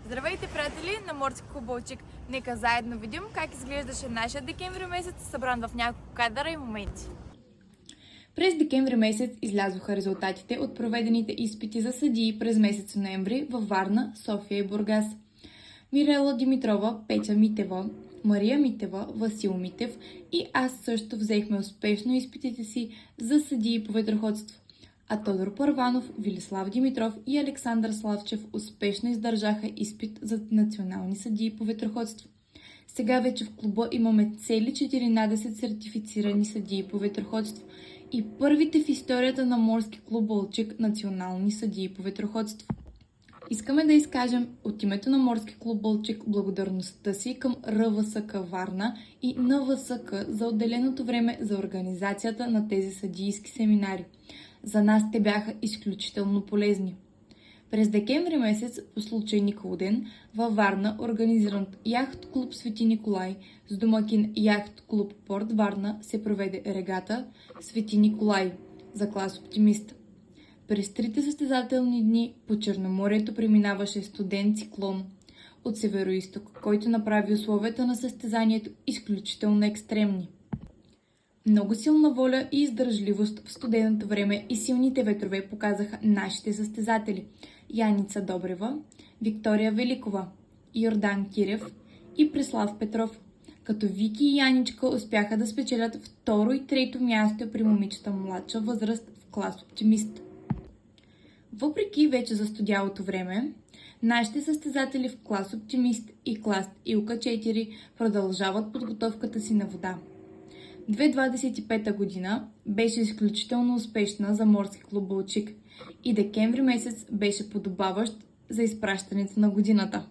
Здравейте, приятели на Морски клуб Балчик! Нека заедно видим как изглеждаше нашия декември месец, събран в няколко кадъра и моменти. През декември месец излязоха резултатите от проведените изпити за съдии през месец ноември във Варна, София и Бургас. Мирела Димитрова, Петя Митева, Мария Митева, Васил Митев и аз също взехме успешно изпитите си за съдии по ветроходство. А Тодор Първанов, Велислав Димитров и Александър Славчев успешно издържаха изпит за национални съдии по ветроходство. Сега вече в клуба имаме цели 14 сертифицирани съдии по ветроходство и първите в историята на Морски клуб Балчик национални съдии по ветроходство. Искаме да изкажем от името на Морски клуб Балчик благодарността си към РВСК Варна и НВСК за отделеното време за организацията на тези съдийски семинари. За нас те бяха изключително полезни. През декември месец, по случай Николден, във Варна, организиран от Яхт клуб Свети Николай с домакин Яхт клуб Порт Варна, се проведе регата Свети Николай за клас Оптимист. През трите състезателни дни по Черноморието преминаваше студен циклон от североизток, който направи условията на състезанието изключително екстремни. Много силна воля и издържливост в студеното време и силните ветрове показаха нашите състезатели Яница Добрева, Виктория Великова, Йордан Кирев и Преслав Петров, като Вики и Яничка успяха да спечелят второ и трето място при момичета младша възраст в клас Оптимист. Въпреки вече застудялото време, нашите състезатели в клас Оптимист и клас Илка 4 продължават подготовката си на вода. 2025 година беше изключително успешна за Морски клуб Балчик и декември месец беше подобаващ за изпращането на годината.